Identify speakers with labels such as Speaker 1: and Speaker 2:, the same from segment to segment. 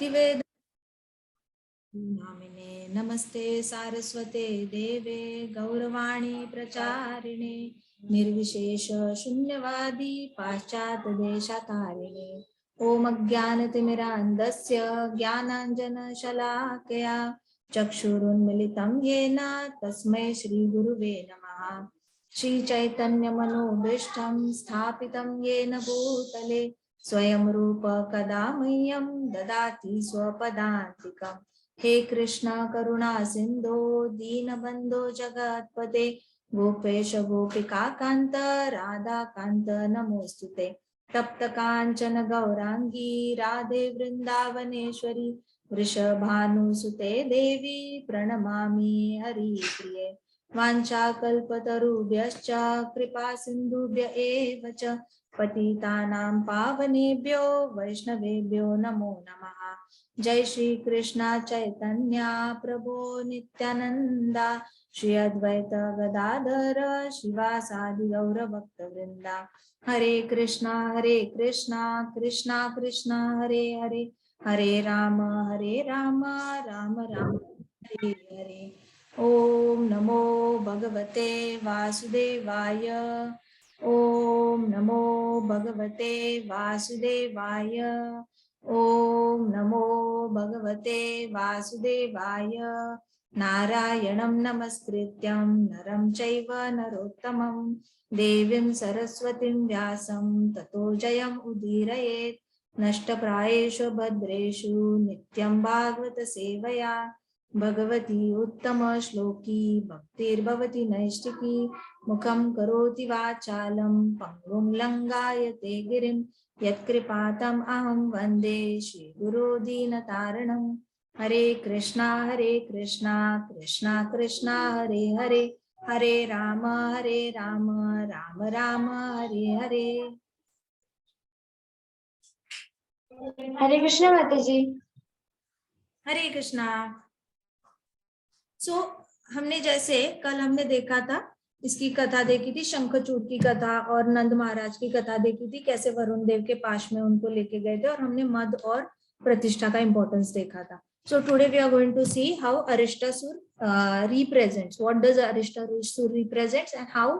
Speaker 1: भक्तिवेद नामिने नमस्ते सारस्वते देवे गौरवाणी प्रचारिणे निर्विशेष शून्यवादी पाश्चात देशतारिणे ओम अज्ञानतिमिरान्धस्य ज्ञानाञ्जनशलाकया चक्षुरुन्मिलितं येन तस्मै श्रीगुरुवे नमः। श्रीचैतन्यमनोभीष्टं स्थापितं येन भूतले स्वयं रूप कदा मह्यं ददाति स्वपदान्तिकम्। हे कृष्ण करुणा सिंधो दीनबंधो जगत्पते गोपेश गोपिका कांत राधा कांत नमोस्तुते। तप्त कांचन गौरांगी राधे वृंदावनेश्वरी वृषभानुसुते देवी प्रणमामि हरिप्रिये। वाञ्छाकल्पतरुभ्यश्च कृपा सिन्धुभ्य एव च पतितानां पावनेभ्यो वैष्णवेभ्यो नमो नमः। जय श्री कृष्ण चैतन्य प्रभु नित्यानंदा श्री अद्वैत गदाधर शिवासादि गौर भक्त वृंदा। हरे कृष्णा कृष्णा कृष्णा हरे हरे हरे राम राम राम हरे हरे। ओम नमो भगवते वासुदेवाय। ओम नमो भगवते वासुदेवाय। ओम नमो भगवते वासुदेवाय। नारायणं नमस्कृत्यं नरं चैव नरोत्तमं देवीं सरस्वतीं व्यासं ततो जयम् उदीरयेत्। नष्टप्रायेषु भद्रेषु नित्यं भागवत सेवया भगवती उत्तम श्लोकी भक्तिर्भवति नैष्टिकी। मुखं करोति वाचालं पङ्गुं लङ्घयते गिरिं यत्कृपातम् अहं वन्दे श्रीगुरो दीनतारिणम्। हरे कृष्णा कृष्णा कृष्णा हरे हरे हरे राम राम राम हरे हरे।
Speaker 2: हरे कृष्णा माता जी।
Speaker 1: हरे कृष्णा। हमने जैसे कल हमने देखा था, इसकी कथा देखी थी, शंखचूड़ की कथा और नंद महाराज की कथा देखी थी, कैसे वरुण देव के पास में उनको लेके गए थे, और हमने मद और प्रतिष्ठा का इंपॉर्टेंस देखा था। So today we are going to see how Arishtasura represents, what does Arishtasura represents and how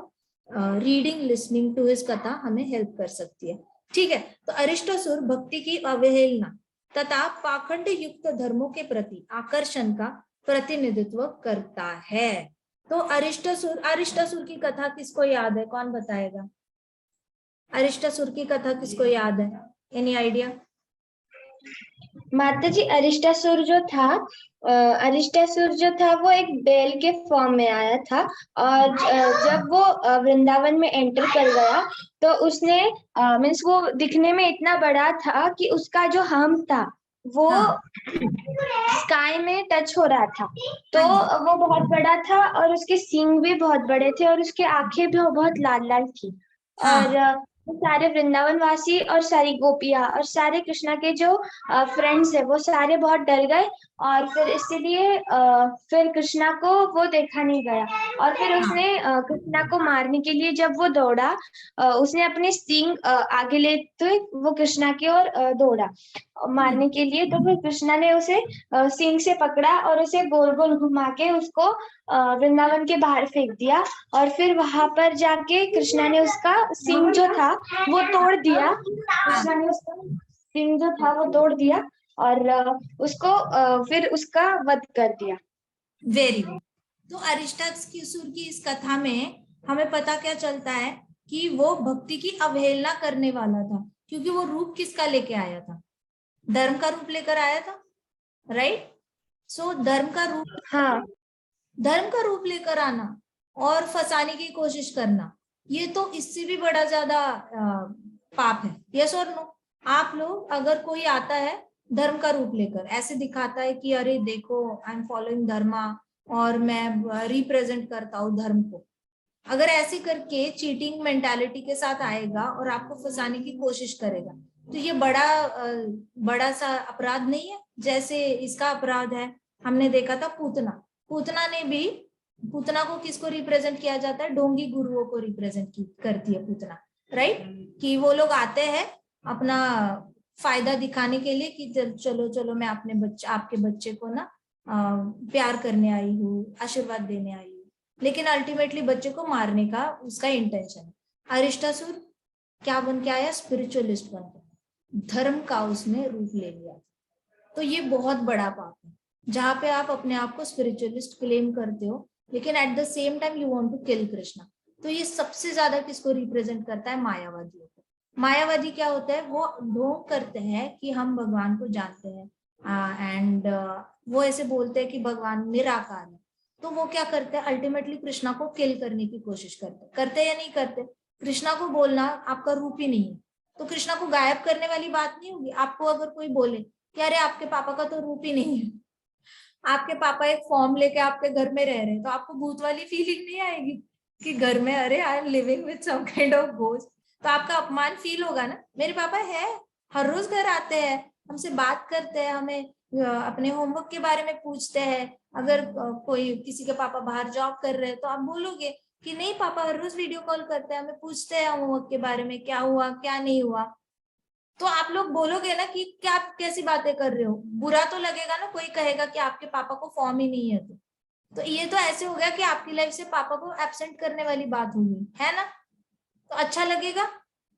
Speaker 1: reading listening to his कथा हमें हेल्प कर सकती है। ठीक है, तो अरिष्टासुर भक्ति की अवहेलना तथा पाखंड युक्त धर्मों के प्रति आकर्षण का प्रतिनिधित्व करता है। तो अरिष्टासुर की कथा किसको याद है? कौन बताएगा? अरिष्टासुर की कथा किसको याद है? Any idea?
Speaker 2: माता जी, अरिष्टासुर जो था वो एक बैल के फॉर्म में आया था, और जब वो वृंदावन में एंटर कर गया तो उसने मीन्स वो दिखने में इतना बड़ा था कि उसका जो हम था वो स्काई में टच हो रहा था। तो वो बहुत बड़ा था और उसके सींग भी बहुत बड़े थे और उसके आंखें भी बहुत लाल लाल थी। और सारे वृंदावन वासी और सारी गोपियां और सारे कृष्णा के जो फ्रेंड्स है वो सारे बहुत डर गए, और फिर इसीलिए फिर कृष्णा को वो देखा नहीं गया। और फिर उसने कृष्णा को मारने के लिए जब वो दौड़ा, उसने अपने सींग आगे लेते वो कृष्णा की ओर दौड़ा मारने के लिए। तो फिर कृष्णा ने उसे सींग से पकड़ा और उसे गोल गोल घुमा के उसको वृंदावन के बाहर फेंक दिया। और फिर वहां पर जाके कृष्णा ने उसका सींग जो था वो तोड़ दिया। कृष्णा ने उसका सींग जो था वो तोड़ दिया और उसको फिर उसका वध कर दिया।
Speaker 1: Very good. तो अरिष्टासुर की इस कथा में हमें पता क्या चलता है कि वो भक्ति की अवहेलना करने वाला था, क्योंकि वो रूप किसका लेके आया था? धर्म का रूप लेकर आया था, राइट? सो धर्म का रूप लेकर आना और फंसाने की कोशिश करना, ये तो इससे भी बड़ा ज्यादा पाप है। यस और नो? आप लोग, अगर कोई आता है धर्म का रूप लेकर, ऐसे दिखाता है कि अरे देखो आई एम फॉलोइंग धर्मा और मैं रिप्रेजेंट करता हूँ धर्म को, अगर ऐसे करके चीटिंग मेंटालिटी के साथ आएगा और आपको फंसाने की कोशिश करेगा, तो ये बड़ा सा अपराध नहीं है? जैसे इसका अपराध है, हमने देखा था पूतना को किसको रिप्रेजेंट किया जाता है? ढोंगी गुरुओं को रिप्रेजेंट करती है पूतना, राइट? कि वो लोग आते हैं, अपना फायदा दिखाने के लिए कि चलो चलो मैं आपके बच्चे को ना प्यार करने आई हूँ, आशीर्वाद देने आई हूँ, लेकिन अल्टीमेटली बच्चे को मारने का उसका इंटेंशन है। अरिष्टासुर क्या बन के आया? स्पिरिचुअलिस्ट बन के, धर्म का उसने रूप ले लिया। तो ये बहुत बड़ा पाप है, जहाँ पे आप अपने आप को स्पिरिचुअलिस्ट क्लेम करते हो लेकिन at the same time you want to kill Krishna. तो ये सबसे ज्यादा किसको रिप्रेजेंट करता है? मायावादियों को। मायावादी क्या होता है? वो ढोंग करते हैं कि हम भगवान को जानते हैं एंड वो ऐसे बोलते हैं कि भगवान निराकार है। तो वो क्या करते हैं? अल्टीमेटली कृष्णा को किल करने की कोशिश करते या नहीं करते? कृष्णा को बोलना आपका रूप ही नहीं है, तो कृष्णा को गायब करने वाली बात नहीं होगी। आपको अगर कोई बोले कि अरे आपके पापा का तो रूप ही नहीं है, आपके पापा एक फॉर्म लेके आपके घर में रह रहे हैं, तो आपको भूत वाली फीलिंग नहीं आएगी कि घर में अरे I am living with some kind of ghost? तो आपका अपमान फील होगा ना। मेरे पापा है, हर रोज घर आते हैं, हमसे बात करते हैं, हमें अपने होमवर्क के बारे में पूछते हैं। अगर कोई किसी के पापा बाहर जॉब कर रहे हैं तो आप बोलोगे कि नहीं पापा हर रोज वीडियो कॉल करते हैं, हमें पूछते हैं होमवर्क के बारे में, क्या हुआ क्या नहीं हुआ। तो आप लोग बोलोगे ना कि क्या आप कैसी बातें कर रहे हो, बुरा तो लगेगा ना। कोई कहेगा कि आपके पापा को फॉर्म ही नहीं है, तो ये तो ऐसे हो गया कि आपकी लाइफ से पापा को एब्सेंट करने वाली बात होगी, है ना। तो अच्छा लगेगा?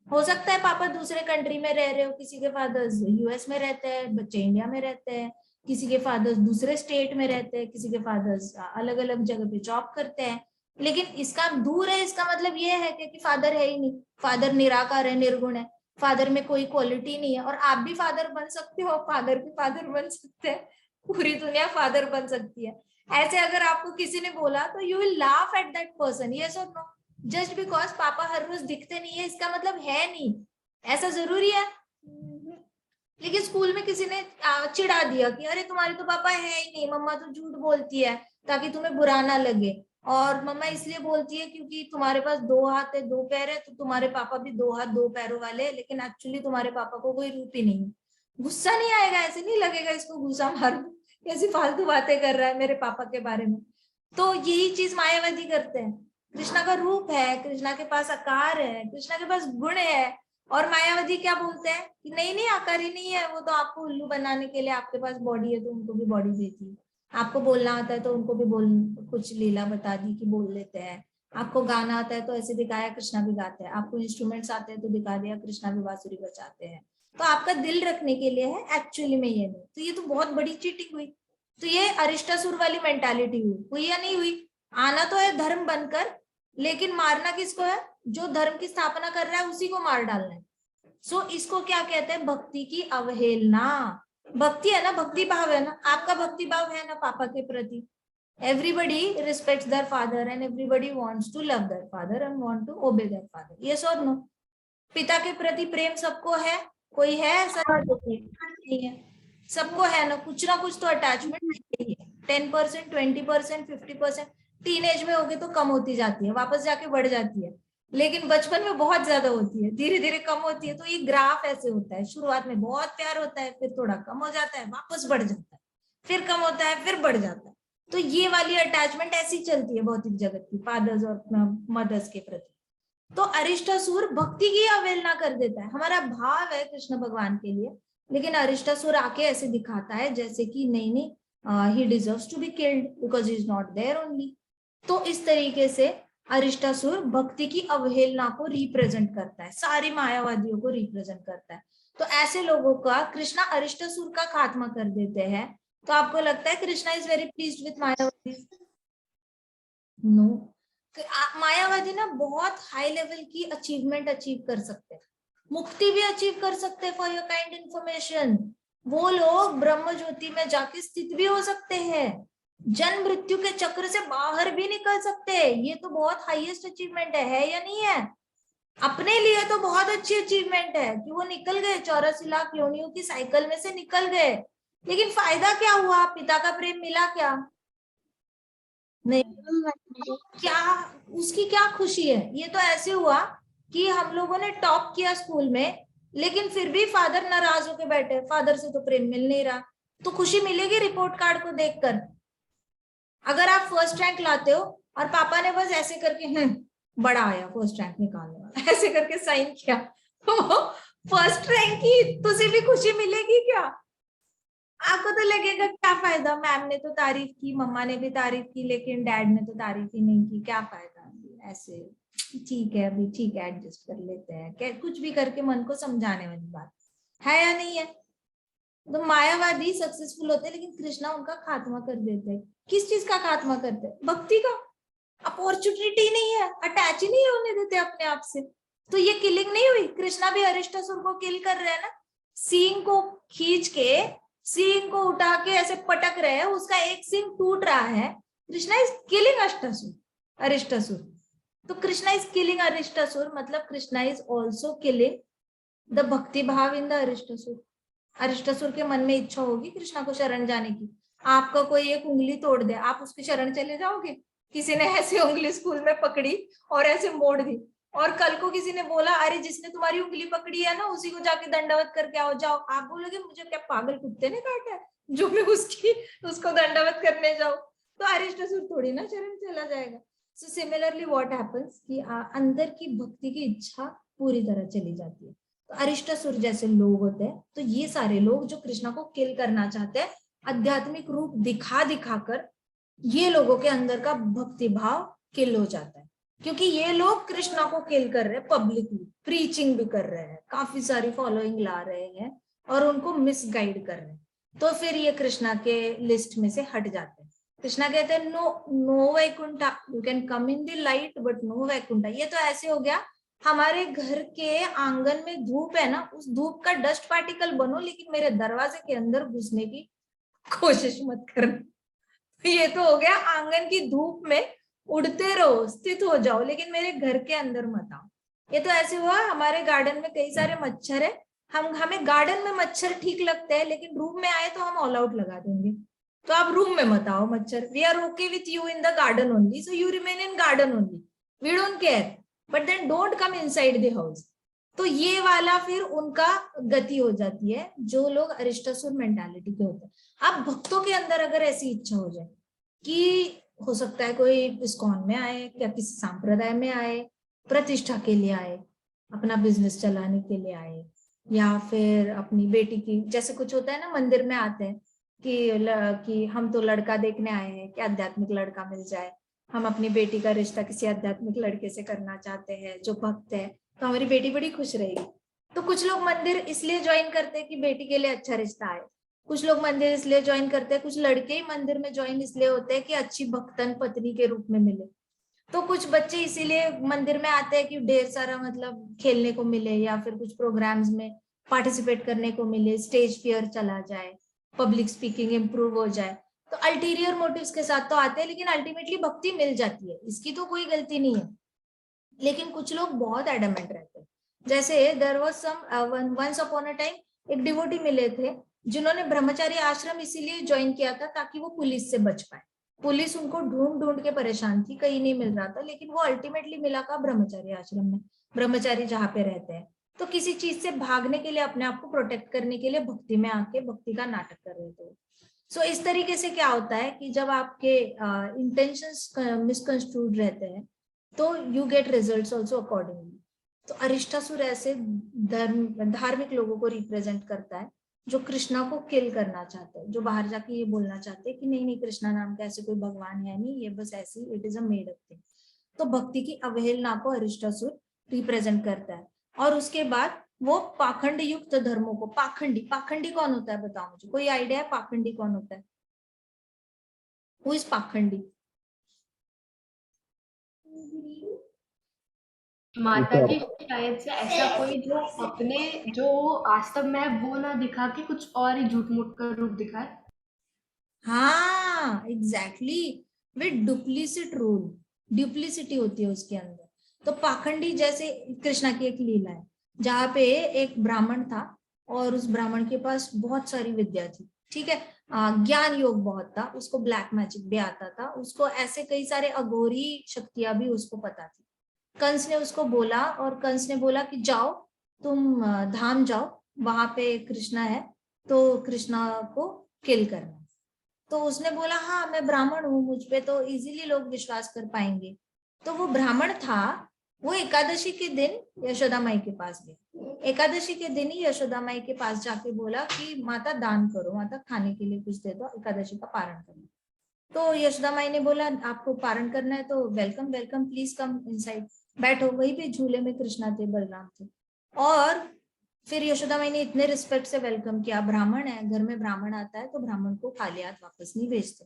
Speaker 1: हो सकता है पापा दूसरे कंट्री में रह रहे हो, किसी के फादर्स यूएस में रहते हैं, बच्चे इंडिया में रहते हैं, किसी के फादर्स दूसरे स्टेट में रहते हैं, किसी के फादर्स अलग अलग जगह पे जॉब करते हैं। लेकिन इसका दूर है, इसका मतलब ये है कि फादर है ही नहीं, फादर निराकार है, निर्गुण है, फादर में कोई क्वालिटी नहीं है। और आप भी फादर बन सकते हो, फादर भी फादर बन सकते हैं, पूरी दुनिया फादर बन सकती है। ऐसे अगर आपको किसी ने बोला तो you will laugh at that person, yes और नो? जस्ट बिकॉज पापा हर रोज दिखते नहीं है इसका मतलब है नहीं, ऐसा जरूरी है? लेकिन स्कूल में किसी ने चिढ़ा दिया कि अरे तुम्हारे तो पापा है ही नहीं, मम्मा तो झूठ बोलती है ताकि तुम्हें बुरा ना लगे, और मम्मा इसलिए बोलती है क्योंकि तुम्हारे पास 2 हाथ है 2 पैर है, तो तुम्हारे पापा भी 2 हाथ 2 पैरों वाले है, लेकिन एक्चुअली तुम्हारे पापा को कोई रूप ही नहीं है। गुस्सा नहीं आएगा? ऐसे नहीं लगेगा इसको गुस्सा मार कैसी फालतू बातें कर रहा है मेरे पापा के बारे में? तो यही चीज मायावादी करते हैं। कृष्णा का रूप है, कृष्णा के पास आकार है, कृष्णा के पास गुण है, और मायावादी क्या बोलते हैं कि नहीं नहीं आकार ही नहीं है, वो तो आपको उल्लू बनाने के लिए, आपके पास बॉडी है तो उनको भी बॉडी देती है, आपको बोलना आता है तो उनको भी बोल कुछ लीला बता दी कि बोल लेते हैं, आपको गाना आता है तो ऐसे दिखाया कृष्णा भी गाते हैं, आपको इंस्ट्रूमेंट्स आते हैं तो दिखा दिया कृष्णा भी बांसुरी बजाते हैं। तो आपका दिल रखने के लिए है, एक्चुअली में ये नहीं। तो ये तो बहुत बड़ी चीटिंग हुई। तो ये अरिष्टासुर वाली मेंटालिटी हुई या नहीं हुई? आना तो है धर्म बनकर, लेकिन मारना किसको है? जो धर्म की स्थापना कर रहा है उसी को मार डालना है। सो इसको क्या कहते हैं? भक्ति की अवहेलना। भक्ति है ना, भक्ति भाव है ना, आपका भक्ति भाव है ना पापा के प्रति? Everybody respects their father and everybody wants to love their father and want to obey their father, yes और नो? पिता के प्रति प्रेम सबको है? कोई है ऐसा? नहीं है, सबको है ना कुछ तो अटैचमेंट है। 10%, 20%, 50%। टीनेज में होगी तो कम होती जाती है, वापस जाके बढ़ जाती है, लेकिन बचपन में बहुत ज्यादा होती है, धीरे धीरे कम होती है। तो ये ग्राफ ऐसे होता है, शुरुआत में बहुत प्यार होता है, फिर थोड़ा कम हो जाता है, वापस बढ़ जाता है, फिर कम होता है, फिर बढ़ जाता है। तो ये वाली अटैचमेंट ऐसी चलती है भौतिक जगत की, फादर्स और मदर्स के प्रति। तो अरिष्टासुर भक्ति की अवहेलना कर देता है। हमारा भाव है कृष्ण भगवान के लिए, लेकिन अरिष्टासुर आके ऐसे दिखाता है जैसे कि नहीं नहीं he deserves to be killed because he is not there only. तो इस तरीके से अरिष्टासुर भक्ति की अवहेलना को रिप्रेजेंट करता है, सारी मायावादियों को रिप्रेजेंट करता है। तो ऐसे लोगों का कृष्णा अरिष्टासुर का खात्मा कर देते हैं। तो आपको लगता है Krishna is very pleased with मायावादी? नो। मायावादी ना बहुत हाई लेवल की अचीवमेंट अचीव कर सकते हैं, मुक्ति भी अचीव कर सकते हैं। फॉर योर काइंड इंफॉर्मेशन, वो लोग ब्रह्म ज्योति में जाके स्थित भी हो सकते हैं, जन्म मृत्यु के चक्र से बाहर भी निकल सकते हैं। ये तो बहुत हाईएस्ट अचीवमेंट है या नहीं है? अपने लिए तो बहुत अच्छी अचीवमेंट है कि वो निकल गए, 84 लाख योनियों की साइकिल में से निकल गए, लेकिन फायदा क्या हुआ? पिता का प्रेम मिला क्या? नहीं। क्या उसकी क्या खुशी है? ये तो ऐसे हुआ कि हम लोगों ने टॉप किया स्कूल में, लेकिन फिर भी फादर नाराज होके बैठे, फादर से तो प्रेम मिल नहीं रहा। तो खुशी मिलेगी रिपोर्ट कार्ड को देखकर? अगर आप फर्स्ट रैंक लाते हो और पापा ने बस ऐसे करके बड़ा आया फर्स्ट रैंक निकालने वाला, ऐसे करके साइन किया, तो फर्स्ट रैंक की तुझे भी खुशी मिलेगी क्या? आपको तो लगेगा क्या फायदा, मैम ने तो तारीफ की, मम्मा ने भी तारीफ की, लेकिन डैड ने तो तारीफ ही नहीं की, क्या फायदा ऐसे। ठीक है, अभी ठीक है, एडजस्ट कर लेते हैं, क्या कुछ भी करके मन को समझाने वाली बात है या नहीं है? तो मायावादी सक्सेसफुल होते हैं, लेकिन कृष्णा उनका खात्मा कर देते हैं। किस चीज का खात्मा करते हैं? भक्ति का। अपॉर्चुनिटी नहीं है, अटैच ही नहीं होने देते अपने आप से। तो ये किलिंग नहीं हुई? कृष्णा भी अरिष्टासुर को किल कर रहे हैं ना, सींग को खींच के, सींग को उठा के ऐसे पटक रहे हैं, उसका एक सींग टूट रहा है। Krishna is killing अरिष्टासुर। तो कृष्णा इज किलिंग अरिष्टासुर, मतलब Krishna is also killing the भक्ति भाव इन द अरिष्टासुर। अरिष्टासुर के मन में इच्छा होगी कृष्णा को शरण जाने की, आपका कोई एक उंगली तोड़ दे, आप उसकी शरण चले जाओगे? किसी ने ऐसे उंगली स्कूल में पकड़ी और ऐसे मोड़ दी, और कल को किसी ने बोला अरे जिसने तुम्हारी उंगली पकड़ी है ना उसी को जाके दंडवत करके आओ, जाओ, आप बोलोगे मुझे क्या पागल कुत्ते ने काटा है जो मैं उसको दंडवत करने जाऊं? तो अरिष्टासुर थोड़ी ना शरण चला जाएगा। सो सिमिलरली व्हाट हैपेंस कि अंदर की भक्ति की इच्छा पूरी तरह चली जाती है। तो अरिष्टासुर जैसे लोग होते हैं, तो ये सारे लोग जो कृष्णा को किल करना चाहते हैं, आध्यात्मिक रूप दिखा दिखाकर ये लोगों के अंदर का भक्ति भाव किल हो जाता है, क्योंकि ये लोग कृष्णा को किल कर रहे हैं, पब्लिकली प्रीचिंग भी कर रहे हैं, काफी सारी फॉलोइंग ला रहे हैं और उनको मिसगाइड कर रहे हैं। तो फिर ये कृष्णा के लिस्ट में से हट जाते हैं। कृष्णा कहते हैं no no Vaikuntha, you can come in the light but no Vaikuntha. ये तो ऐसे हो गया, हमारे घर के आंगन में धूप है ना, उस धूप का डस्ट पार्टिकल बनो, लेकिन मेरे दरवाजे के अंदर घुसने की कोशिश मत करना। ये तो हो गया, आंगन की धूप में उड़ते रहो, स्थित हो जाओ, लेकिन मेरे घर के अंदर मत आओ। ये तो ऐसे हुआ, हमारे गार्डन में कई सारे मच्छर है, हमें गार्डन में मच्छर ठीक लगते हैं, लेकिन रूम में आए तो हम ऑल आउट लगा देंगे। तो आप रूम में मत आओ मच्छर, we are okay with you in the garden only, so you remain in garden only, we don't care, but then don't come inside the house. तो ये वाला फिर उनका गति हो जाती है, जो लोग अरिष्टासुर मेंटालिटी के होते हैं। अब भक्तों के अंदर अगर ऐसी इच्छा हो जाए कि हो सकता है कोई इस्कॉन में आए या किसी संप्रदाय में आए, प्रतिष्ठा के लिए आए, अपना बिजनेस चलाने के लिए आए, या फिर अपनी बेटी की, जैसे कुछ होता है ना मंदिर में आते हैं कि हम तो लड़का देखने आए हैं कि आध्यात्मिक लड़का मिल जाए, हम अपनी बेटी का रिश्ता किसी आध्यात्मिक लड़के से करना चाहते हैं जो भक्त है, तो हमारी बेटी बड़ी खुश रहेगी। तो कुछ लोग मंदिर इसलिए ज्वाइन करते हैं कि बेटी के लिए अच्छा रिश्ता आए, कुछ लोग मंदिर इसलिए ज्वाइन करते हैं, कुछ लड़के ही मंदिर में ज्वाइन इसलिए होते हैं कि अच्छी भक्तन पत्नी के रूप में मिले, तो कुछ बच्चे इसीलिए मंदिर में आते हैं कि ढेर सारा मतलब खेलने को मिले, या फिर कुछ प्रोग्राम्स में पार्टिसिपेट करने को मिले, स्टेज फियर चला जाए, पब्लिक स्पीकिंग इंप्रूव हो जाए। तो अल्टीरियर मोटिव्स के साथ तो आते हैं, लेकिन अल्टीमेटली भक्ति मिल जाती है, इसकी तो कोई गलती नहीं है। लेकिन कुछ लोग बहुत एडमेंट रहते हैं, जैसे there was some once upon a time एक डिवोटी मिले थे जिन्होंने ब्रह्मचारी आश्रम इसीलिए ज्वाइन किया था ताकि वो पुलिस से बच पाए। पुलिस उनको ढूंढ ढूंढ के परेशान थी, कहीं नहीं मिल रहा था, लेकिन वो अल्टीमेटली मिला का ब्रह्मचारी आश्रम में, ब्रह्मचारी जहाँ पे रहते हैं। तो किसी चीज से भागने के लिए, अपने आप को प्रोटेक्ट करने के लिए भक्ति में आके भक्ति का नाटक कर रहे थे। सो इस तरीके से क्या होता है कि जब आपके इंटेंशंस मिसकंस्ट्रूड रहते हैं तो you get results also accordingly. तो अरिष्टासुर ऐसे धार्मिक लोगों को रिप्रेजेंट करता है जो कृष्णा को किल करना चाहते हैं, जो बाहर जाके ये बोलना चाहते हैं कि नहीं नहीं, कृष्णा नाम का ऐसे कोई भगवान है नहीं, ये बस ऐसी it is a made up thing. तो भक्ति की अवहेलना को अरिष्टासुर रिप्रेजेंट करता है। और उसके बाद वो पाखंड युक्त धर्मों को, पाखंडी, पाखंडी कौन होता है बताओ मुझे, कोई आइडिया है पाखंडी कौन होता है? हु इज पाखंडी?
Speaker 3: माता जी शायद से ऐसा कोई जो अपने जो वास्तव में है वो ना दिखा के कुछ और ही झूठ मूठ का रूप दिखाए।
Speaker 1: हाँ एग्जैक्टली, विद डुप्लीसिट रूल, ड्यूप्लिसिटी होती है उसके अंदर। तो पाखंडी जैसे कृष्णा की एक लीला है जहाँ पे एक ब्राह्मण था और उस ब्राह्मण के पास बहुत सारी विद्या थी, ठीक है, ज्ञान योग बहुत था, उसको ब्लैक मैजिक भी आता था, उसको ऐसे कई सारे अघोरी शक्तियां भी उसको पता थी। कंस ने उसको बोला, और कंस ने बोला कि जाओ तुम धाम जाओ, वहां पे कृष्णा है, तो कृष्णा को किल करना। तो उसने बोला हाँ मैं ब्राह्मण हूँ, मुझ पे तो इजीली लोग विश्वास कर पाएंगे। तो वो ब्राह्मण था, वो एकादशी के दिन यशोदा माई के पास गया। एकादशी के दिन ही यशोदा माई के पास जाके बोला कि माता दान करो, माता खाने के लिए कुछ दे दो, एकादशी का पारण करना। तो यशोदा माई ने बोला आपको पारण करना है तो welcome welcome, please come inside, बैठो। वहीं पे झूले में कृष्णा थे, बलराम थे। और फिर यशोदा माई ने इतने रिस्पेक्ट से वेलकम किया। ब्राह्मण है, घर में ब्राह्मण आता है तो ब्राह्मण को खाली हाथ वापस नहीं भेजते,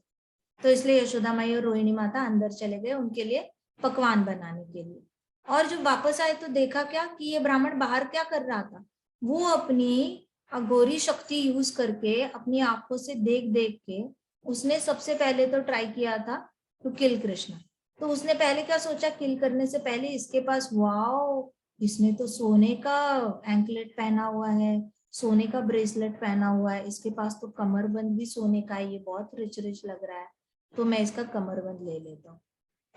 Speaker 1: तो इसलिए यशोदा माई और रोहिणी माता अंदर चले गए उनके लिए पकवान बनाने के लिए। और जब वापस आए तो देखा क्या कि ये ब्राह्मण बाहर क्या कर रहा था, वो अपनी अघोरी शक्ति यूज करके अपनी आंखों से देख देख के उसने सबसे पहले तो ट्राई किया था टू किल कृष्णा। तो उसने पहले क्या सोचा, किल करने से पहले इसके पास वाओ, इसने तो सोने का एंकलेट पहना हुआ है, सोने का ब्रेसलेट पहना हुआ है, इसके पास तो कमरबंद भी सोने का है, ये बहुत रिच रिच लग रहा है, तो मैं इसका कमरबंद ले लेता हूँ।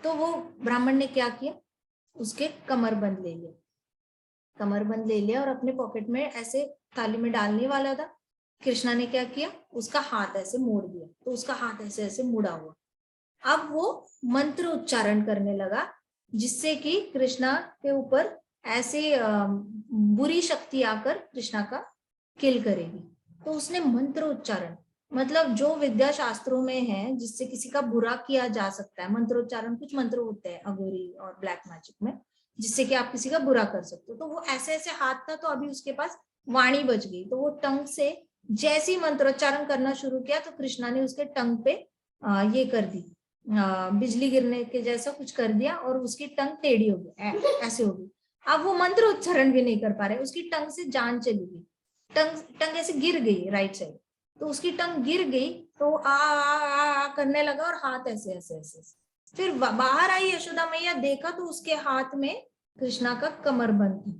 Speaker 1: तो वो ब्राह्मण ने क्या किया, उसके कमरबंद ले लिया, कमरबंद ले लिया और अपने पॉकेट में ऐसे थाली में डालने वाला था। कृष्णा ने क्या किया, उसका हाथ ऐसे मोड़ दिया, तो उसका हाथ ऐसे ऐसे मुड़ा हुआ। अब वो मंत्र उच्चारण करने लगा जिससे कि कृष्णा के ऊपर ऐसे बुरी शक्ति आकर कृष्णा का किल करेगी। तो उसने मंत्र उच्चारण, मतलब जो विद्या शास्त्रों में है जिससे किसी का बुरा किया जा सकता है, मंत्रोच्चारण, कुछ मंत्र होते हैं अघोरी और ब्लैक मैजिक में जिससे कि आप किसी का बुरा कर सकते हो। तो वो ऐसे ऐसे हाथ था, तो अभी उसके पास वाणी बच गई, तो वो टंग से जैसे ही मंत्रोच्चारण करना शुरू किया तो कृष्णा ने उसके टंग पे ये कर दी, बिजली गिरने के जैसा कुछ कर दिया और उसकी टंग टेढ़ी हो गई, ऐसे हो गई। अब वो मंत्र उच्चारण भी नहीं कर पा रहे, उसकी टंग से जान चली गई, टंग ऐसे गिर गई राइट साइड, तो उसकी टंग गिर गई, तो आ करने लगा और हाथ ऐसे ऐसे ऐसे। फिर बाहर आई यशोदा मैया, देखा तो उसके हाथ में कृष्णा का कमरबंद था,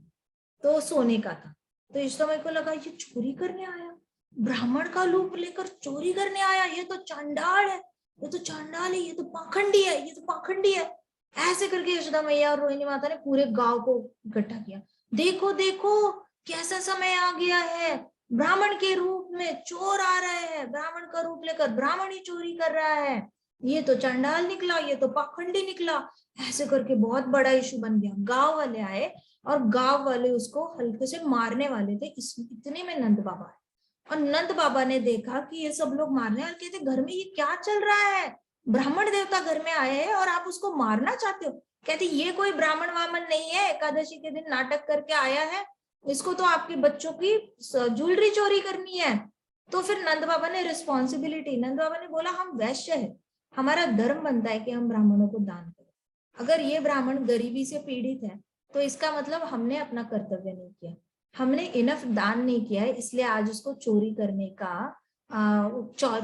Speaker 1: तो सोने का था। तो यशोदा मैया को लगा ये चोरी करने आया, ब्राह्मण का रूप लेकर चोरी करने आया, ये तो चांडाल है, ये तो चांडाल है, ये तो पाखंडी है, ये तो पाखंडी है। ऐसे करके यशोदा मैया और रोहिणी माता ने पूरे गांव को इकट्ठा किया, देखो देखो कैसा समय आ गया है, ब्राह्मण के रूप में चोर आ रहे हैं, ब्राह्मण का रूप लेकर ब्राह्मण ही चोरी कर रहा है, ये तो चांडाल निकला, ये तो पाखंडी निकला। ऐसे करके बहुत बड़ा इशू बन गया। गांव वाले आए और गांव वाले उसको हल्के से मारने वाले थे, इतने में नंद बाबा आए और नंद बाबा ने देखा कि ये सब लोग मारने वाले थे, घर में ये क्या चल रहा है, ब्राह्मण देवता घर में आए हैं और आप उसको मारना चाहते हो। कहते ये कोई ब्राह्मण वामन नहीं है, एकादशी के दिन नाटक करके आया है, इसको तो आपके बच्चों की ज्वेलरी चोरी करनी है। तो फिर नंद बाबा ने रिस्पॉन्सिबिलिटी, नंद बाबा ने बोला हम वैश्य है, हमारा धर्म बनता है कि हम ब्राह्मणों को दान करें। अगर ये ब्राह्मण गरीबी से पीड़ित है तो इसका मतलब हमने अपना कर्तव्य नहीं किया, हमने इनफ दान नहीं किया है, इसलिए आज उसको चोरी करने का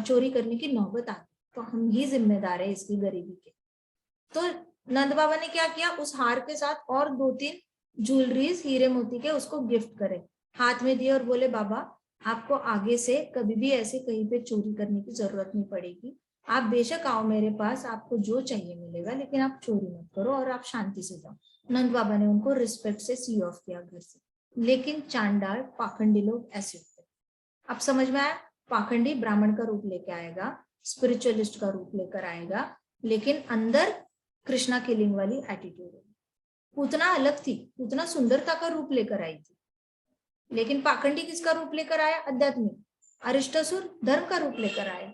Speaker 1: चोरी करने की नौबत आ गई, तो हम ही जिम्मेदार है इसकी गरीबी के। तो नंद बाबा ने क्या किया, उस हार के साथ और 2-3 ज्वेलरीज हीरे मोती के उसको गिफ्ट करे, हाथ में दिए और बोले बाबा आपको आगे से कभी भी ऐसे कहीं पे चोरी करने की जरूरत नहीं पड़ेगी, आप बेशक आओ मेरे पास, आपको जो चाहिए मिलेगा, लेकिन आप चोरी मत करो और आप शांति से जाओ। नंद बाबा ने उनको रिस्पेक्ट से सी ऑफ किया घर से। लेकिन चांडाल पाखंडी लोग ऐसे होते, अब समझ में आया, पाखंडी ब्राह्मण का रूप लेके आएगा, स्पिरिचुअलिस्ट का रूप लेकर आएगा, लेकिन अंदर कृष्णा किलिंग वाली एटीट्यूड है। पूतना अलग थी, पूतना सुंदरता का रूप लेकर आई थी, लेकिन पाखंडी किसका रूप लेकर आया, आध्यात्मिक, अरिष्टासुर धर्म का रूप लेकर आया।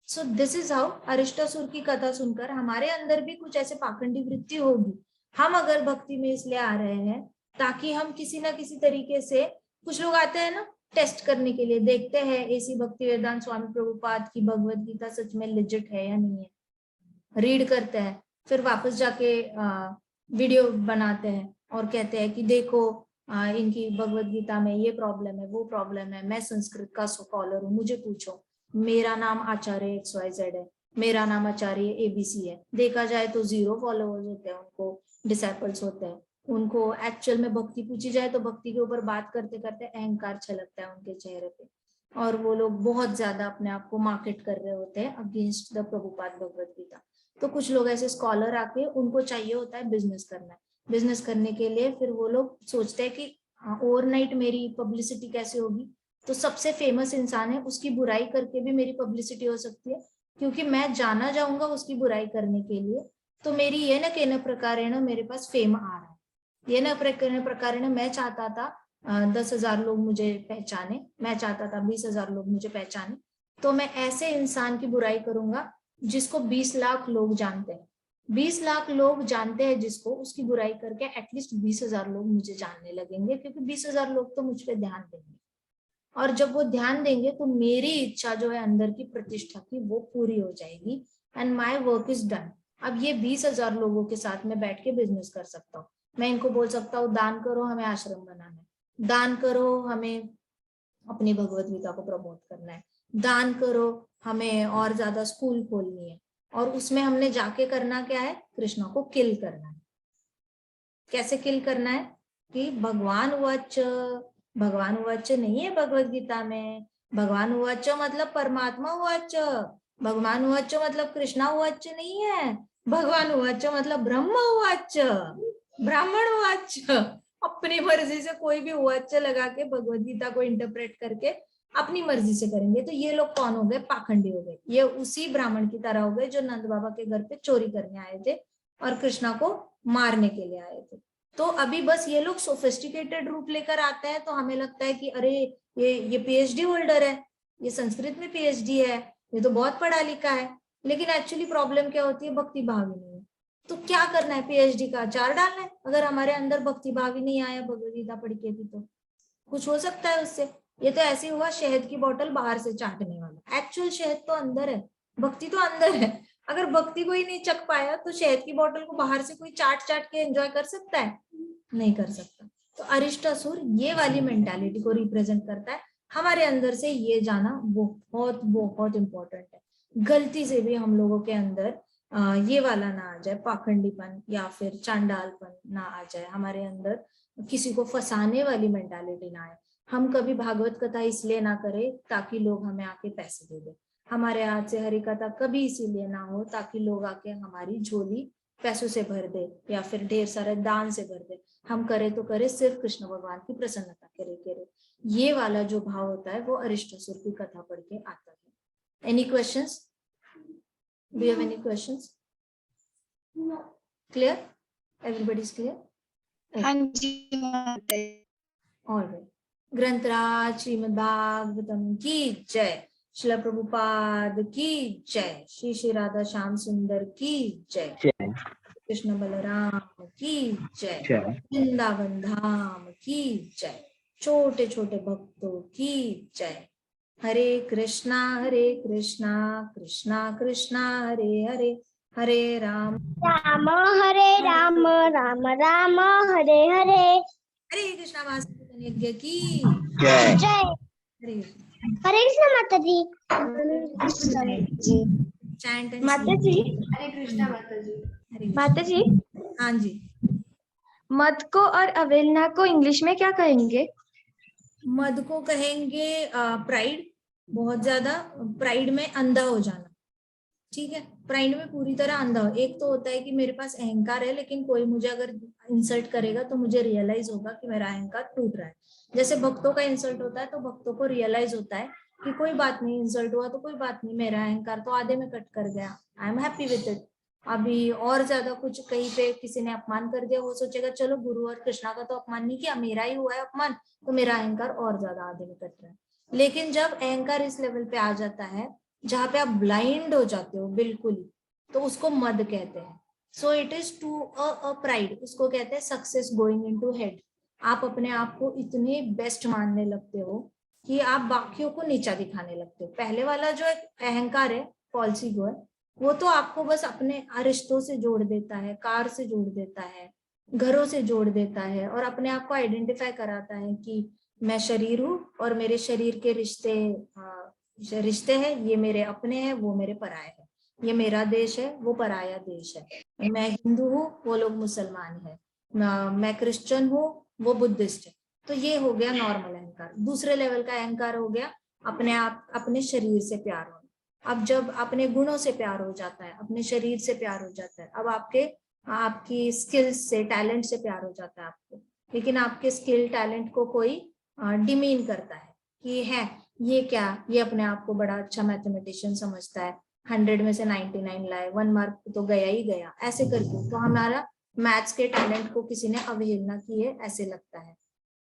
Speaker 1: सो दिस इज हाउ, अरिष्टासुर की कथा सुनकर हमारे अंदर भी कुछ ऐसे पाखंडी वृत्ति होगी। हम अगर भक्ति में इसलिए आ रहे हैं ताकि हम किसी ना किसी तरीके से, कुछ लोग आते हैं ना टेस्ट करने के लिए, देखते हैं ऐसी भक्ति वेदांत स्वामी प्रभुपाद की भगवत गीता सच में लेजिट है या नहीं है, रीड करते हैं, फिर वापस जाके वीडियो बनाते हैं और कहते हैं कि देखो इनकी भगवत गीता में ये प्रॉब्लम है, वो प्रॉब्लम है, मैं संस्कृत का स्कॉलर हूँ, मुझे पूछो, मेरा नाम आचार्य XYZ है, मेरा नाम आचार्य ABC है। देखा जाए तो 0 फॉलोअर्स होते हैं, उनको डिसाइपल्स होते हैं, उनको एक्चुअल में भक्ति पूछी जाए तो भक्ति के ऊपर बात करते करते अहंकार छलकता है उनके चेहरे पे, और वो लोग बहुत ज्यादा अपने आप को मार्केट कर रहे होते हैं अगेंस्ट द प्रभुपाद भगवत गीता। तो कुछ लोग ऐसे स्कॉलर आके उनको चाहिए होता है बिजनेस करना है, बिजनेस करने के लिए फिर वो लोग सोचते हैं कि ओवरनाइट मेरी पब्लिसिटी कैसे होगी, तो सबसे फेमस इंसान है उसकी बुराई करके भी मेरी पब्लिसिटी हो सकती है, क्योंकि मैं जाना जाऊंगा उसकी बुराई करने के लिए, तो मेरी ये न कहना प्रकार है ना, मेरे पास फेम आ रहा है। येन प्रकारेण मैं चाहता था 10,000 लोग मुझे पहचाने, मैं चाहता था 20,000 लोग मुझे पहचाने, तो मैं ऐसे इंसान की बुराई करूंगा जिसको 20 लाख लोग जानते हैं। 20 लाख लोग जानते हैं जिसको, उसकी बुराई करके एटलीस्ट 20,000 लोग मुझे जानने लगेंगे, क्योंकि 20,000 लोग तो मुझ पे ध्यान देंगे, और जब वो ध्यान देंगे तो मेरी इच्छा जो है अंदर की प्रतिष्ठा की वो पूरी हो जाएगी, and my work is done. अब ये 20,000 लोगों के साथ मैं बैठ के बिजनेस कर सकता हूँ। मैं इनको बोल सकता हूँ दान करो, हमें आश्रम बनाना है, दान करो, हमें अपनी भगवत गीता को प्रमोट करना है, दान करो, हमें और ज्यादा स्कूल खोलनी है, और उसमें हमने जाके करना क्या है, कृष्णा को किल करना है। कैसे किल करना है कि भगवान उवाच नहीं है भगवत गीता में, भगवान उवाच मतलब परमात्मा उवाच, भगवान उवाच मतलब कृष्णा उवाच नहीं है, भगवान उवाच मतलब ब्रह्म उवाच, ब्राह्मण उवाच। अपनी मर्जी से कोई भी उवाच लगा के भगवत गीता को इंटरप्रेट करके अपनी मर्जी से करेंगे, तो ये लोग कौन हो गए, पाखंडी हो गए। ये उसी ब्राह्मण की तरह हो गए जो नंद बाबा के घर पे चोरी करने आए थे और कृष्णा को मारने के लिए आए थे। तो अभी बस ये लोग सोफिस्टिकेटेड रूप लेकर आते हैं, तो हमें लगता है कि अरे ये पीएचडी होल्डर है, ये संस्कृत में पीएचडी है, ये तो बहुत पढ़ा लिखा है। लेकिन एक्चुअली प्रॉब्लम क्या होती है, भक्ति भाव ही नहीं है। तो क्या करना है, पीएचडी का अचार डालना है। अगर हमारे अंदर भक्ति भाव ही नहीं आया भगवद गीता पढ़ के भी, तो कुछ हो सकता है उससे। ये तो ऐसे हुआ शहद की बोतल बाहर से चाटने वाला, एक्चुअल शहद तो अंदर है, भक्ति तो अंदर है। अगर भक्ति को ही नहीं चख पाया तो शहद की बोतल को बाहर से कोई चाट चाट के एंजॉय कर सकता है, नहीं कर सकता। तो अरिष्टासुर ये वाली मेंटालिटी को रिप्रेजेंट करता है। हमारे अंदर से ये जाना बहुत बहुत इंपॉर्टेंट है। गलती से भी हम लोगों के अंदर ये वाला ना आ जाए, पाखंडीपन या फिर चांडालपन ना आ जाए हमारे अंदर, किसी को फंसाने वाली मेंटालिटी ना आए। हम कभी भागवत कथा इसलिए ना करें ताकि लोग हमें आके पैसे दे दे, हमारे हाथ से हरि कथा कभी इसीलिए ना हो ताकि लोग आके हमारी झोली पैसों से भर दे या फिर ढेर सारे दान से भर दे। हम करे तो करे सिर्फ कृष्ण भगवान की प्रसन्नता करे। ये वाला जो भाव होता है वो अरिष्टासुर की कथा पढ़ के आता है। Any questions? Do you have any questions? Clear? Everybody is clear?
Speaker 2: हाँ जी।
Speaker 1: ऑलराइट। ग्रंथराज श्रीमद् भागवतम की जय, श्रील प्रभुपाद की जय, श्री श्री राधा श्याम सुंदर की जय, कृष्ण बलराम की जय, वृंदावन धाम की जय, छोटे छोटे भक्तों की जय। हरे कृष्णा कृष्णा कृष्णा हरे हरे, हरे राम
Speaker 2: राम हरे राम, राम राम हरे हरे,
Speaker 1: हरे कृष्णा वासुदेव यज्ञ की
Speaker 2: जय।
Speaker 1: हरे
Speaker 2: हरे कृष्णा माता जी।
Speaker 1: चैंट एंड
Speaker 2: माता जी,
Speaker 3: हरे कृष्णा माता जी।
Speaker 1: हरे
Speaker 2: माता जी,
Speaker 1: हाँ जी।
Speaker 2: मद को और अवेलना को इंग्लिश में क्या कहेंगे?
Speaker 1: मद को कहेंगे प्राइड, बहुत ज्यादा प्राइड में अंधा हो जाना। ठीक है, प्राइड में पूरी तरह अंधा हो। एक तो होता है कि मेरे पास अहंकार है, लेकिन कोई मुझे अगर इंसल्ट करेगा तो मुझे रियलाइज होगा कि मेरा अहंकार टूट रहा है। जैसे भक्तों का इंसल्ट होता है तो भक्तों को रियलाइज होता है कि कोई बात नहीं, इंसल्ट हुआ तो कोई बात नहीं, मेरा अहंकार तो आधे में कट कर गया, I am happy with it. अभी और ज्यादा कुछ कहीं पे किसी ने अपमान कर दिया, वो सोचेगा चलो गुरु और कृष्णा का तो अपमान नहीं किया, मेरा ही हुआ है अपमान, तो मेरा अहंकार और ज्यादा आधे में कट रहा है। लेकिन जब अहंकार इस लेवल पे आ जाता है जहाँ पे आप ब्लाइंड हो जाते हो बिल्कुल, तो उसको मद कहते हैं। So it is to a pride, उसको कहते हैं सक्सेस गोइंग इनटू हेड। आप अपने आप को इतने बेस्ट मानने लगते हो कि आप बाकियों को नीचा दिखाने लगते हो। पहले वाला जो अहंकार है, फॉल्स ईगो है, वो तो आपको बस अपने रिश्तों से जोड़ देता है, कार से जोड़ देता है, घरों से जोड़ देता है, और अपने आप को आइडेंटिफाई कराता है कि मैं शरीर हूँ और मेरे शरीर के रिश्ते हैं, ये मेरे अपने हैं, वो मेरे पराये हैं, ये मेरा देश है, वो पराया देश है, मैं हिंदू हूँ, वो लोग मुसलमान है, मैं क्रिश्चियन हूँ, वो बुद्धिस्ट है। तो ये हो गया नॉर्मल अहंकार। दूसरे लेवल का अहंकार हो गया अपने आप, अपने शरीर से प्यार होना। अब जब अपने गुणों से प्यार हो जाता है, अपने शरीर से प्यार हो जाता है, अब आपकी स्किल्स से, टैलेंट से प्यार हो जाता है आपको, लेकिन आपके स्किल टैलेंट को कोई डिमीन करता है कि है ये क्या, ये अपने आप को बड़ा अच्छा मैथमेटिशियन समझता है, 100 में से 99 लाए, 1 मार्क तो गया ही गया, ऐसे करके तो हमारा मैथ्स के टैलेंट को किसी ने अवहेलना की है ऐसे लगता है,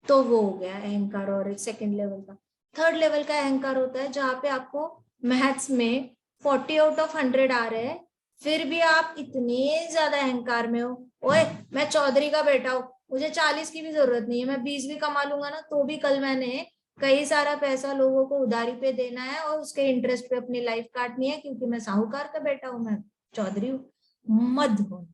Speaker 1: तो वो हो गया अहंकार। और एक सेकंड लेवल का, थर्ड लेवल का अहंकार होता है जहाँ पे आपको मैथ्स में 40 आउट ऑफ 100 आ रहे हैं, फिर भी आप इतने ज्यादा अहंकार में हो, ओए मैं चौधरी का बेटा हूँ, मुझे 40 की भी जरूरत नहीं है, मैं 20 भी कमा लूंगा ना तो भी कल मैंने कई सारा पैसा लोगों को उधारी पे देना है और उसके इंटरेस्ट पे अपनी लाइफ काटनी है, क्योंकि मैं साहूकार का बेटा हूं, मैं चौधरी हूँ। मद हो,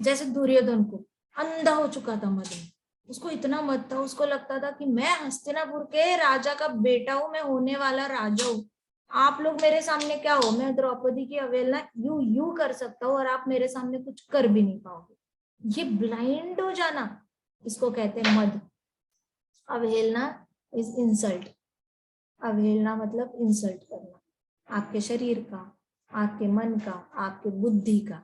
Speaker 1: जैसे दुर्योधन को अंधा हो चुका था मद में, उसको इतना मत था, उसको लगता था कि मैं हस्तिनापुर के राजा का बेटा हूं, मैं होने वाला राजा हूँ, आप लोग मेरे सामने क्या हो, मैं द्रौपदी की अवहेलना यू कर सकता हूँ और आप मेरे सामने कुछ कर भी नहीं पाओगे। ये ब्लाइंड हो जाना, इसको कहते हैं मद। अवहेलना इज इंसल्ट। अवहेलना मतलब इंसल्ट करना, आपके शरीर का, आपके मन का, आपके बुद्धि का।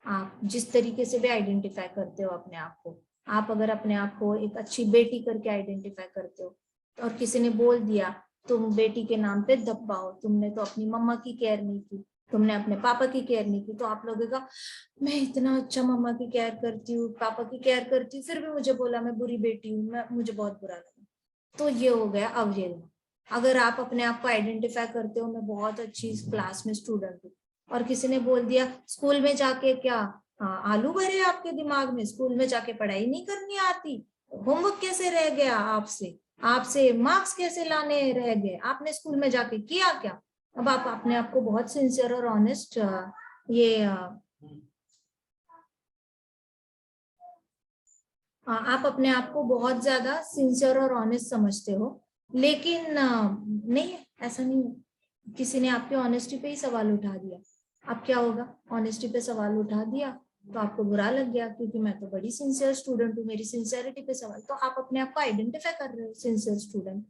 Speaker 1: आप जिस तरीके से भी आइडेंटिफाई करते हो अपने आप को, आप अगर अपने आप को एक अच्छी बेटी करके आइडेंटिफाई करते हो और किसी ने बोल दिया तुम बेटी के नाम पे धब्बा हो, तुमने तो अपनी मम्मा की केयर नहीं की, तुमने अपने पापा की केयर नहीं की, तो आप लोगों का मैं इतना अच्छा मम्मा की केयर करती हूँ, पापा की केयर करती हूँ, फिर भी मुझे बोला मैं बुरी बेटी हूँ, मैं मुझे बहुत बुरा लगा, तो ये हो गया अवहेलना। अगर आप अपने आप को आइडेंटिफाई करते हो मैं बहुत अच्छी क्लास में स्टूडेंट हूँ और किसी ने बोल दिया स्कूल में जाके क्या आलू भरे आपके दिमाग में, स्कूल में जाके पढ़ाई नहीं करनी आती, होमवर्क कैसे रह गया आपसे, आपसे मार्क्स कैसे लाने रह गए, आपने स्कूल में जाके किया क्या। अब आप अपने आप को बहुत सिंसियर और ऑनेस्ट आप अपने आप को बहुत ज्यादा सिंसियर और ऑनेस्ट समझते हो, लेकिन नहीं, ऐसा नहीं है। किसी ने आपके ऑनेस्टी पे ही सवाल उठा दिया, अब क्या होगा, ऑनेस्टी पे सवाल उठा दिया तो आपको बुरा लग गया, क्योंकि मैं तो बड़ी सिंसियर स्टूडेंट हूँ, मेरी सिंसियरिटी पे सवाल, तो आप अपने आप को आइडेंटिफाई कर रहे हो सिंसियर स्टूडेंट।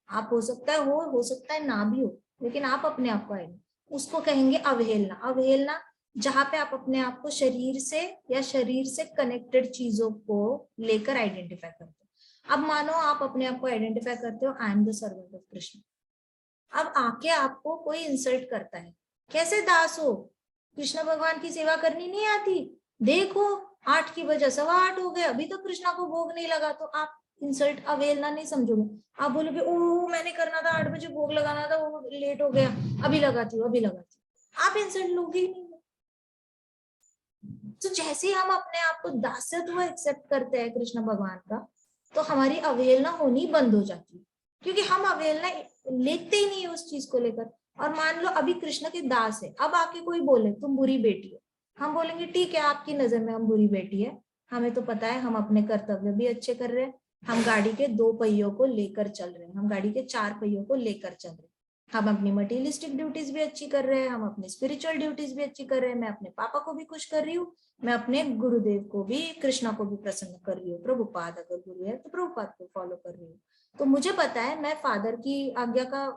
Speaker 1: आप हो सकता है ना भी हो, लेकिन आप अपने आप को आइडेंटिफाई, उसको कहेंगे अवहेलना। अवहेलना जहां पे आप अपने आप को शरीर से या शरीर से कनेक्टेड चीजों को लेकर आइडेंटिफाई करते हो। अब मानो आप अपने आप को आइडेंटिफाई करते हो I am the servant of Krishna, अब आके आपको कोई इंसल्ट करता है, कैसे दास हो, कृष्ण भगवान की सेवा करनी नहीं आती, देखो 8 की बजाय 8:15 हो गए अभी तक कृष्णा को भोग नहीं लगा, तो आप इंसल्ट अवहेलना नहीं समझोगे, आप बोलोगे ओ मैंने करना था 8 बजे भोग लगाना था, वो लेट हो गया, अभी लगाती हूँ अभी लगाती हूँ, आप इंसल्ट लोगे ही नहीं। तो जैसे ही हम अपने आप को दासत्व एक्सेप्ट करते हैं कृष्ण भगवान का, तो हमारी अवहेलना होनी बंद हो जाती है, क्योंकि हम अवहेलना लेते ही नहीं है उस चीज को लेकर। और मान लो अभी कृष्ण के दास है, अब आके कोई बोले तुम बुरी बेटी हो, हम बोलेंगे ठीक है आपकी नजर में हम बुरी बेटी है, हमें तो पता है हम अपने कर्तव्य भी अच्छे कर रहे हैं, हम गाड़ी के 2 पहियों को लेकर चल रहे हैं, हम गाड़ी के 4 पहियों को लेकर चल रहे हैं, हम अपनी मटेरियलिस्टिक ड्यूटीज भी अच्छी कर रहे हैं, हम अपनी स्पिरिचुअल ड्यूटीज भी अच्छी कर रहे हैं, मैं अपने पापा को भी खुश कर रही हूँ, मैं अपने गुरुदेव को भी, कृष्णा को भी प्रसन्न कर रही हूँ, प्रभुपाद अगर गुरु है तो प्रभुपाद को फॉलो कर रही हूँ, तो मुझे पता है मैं फादर की आज्ञा का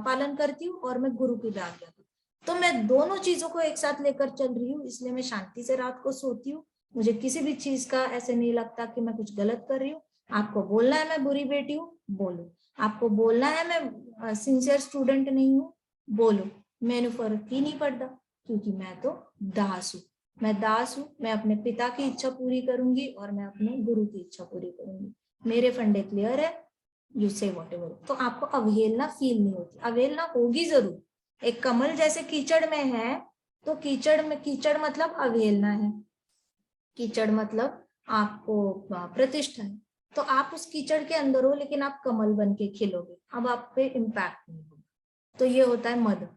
Speaker 1: पालन करती हूँ और मैं गुरु की भी आज्ञा का, तो मैं दोनों चीजों को एक साथ लेकर चल रही हूँ, इसलिए मैं शांति से रात को सोती हूँ, मुझे किसी भी चीज का ऐसे नहीं लगता कि मैं कुछ गलत कर रही हूँ। आपको बोलना है मैं बुरी बेटी हूँ, बोलो, आपको बोलना है मैं सिंसियर स्टूडेंट नहीं हूँ, बोलो, मैंने फर्क ही नहीं पड़ता, क्योंकि मैं तो दास हूँ, मैं दास हूँ, मैं अपने पिता की इच्छा पूरी करूंगी और मैं अपने गुरु की इच्छा पूरी करूंगी, मेरे फंडे क्लियर है, यू से व्हाटएवर। तो आपको अवहेलना फील नहीं होती, अवहेलना होगी जरूर, एक कमल जैसे कीचड़ में है, तो कीचड़ मतलब अवहेलना है, कीचड़ मतलब आपको प्रतिष्ठा है, तो आप उस कीचड़ के अंदर हो लेकिन आप कमल बन के खिलोगे, अब आप पे इम्पैक्ट नहीं होगा, तो ये होता है मद।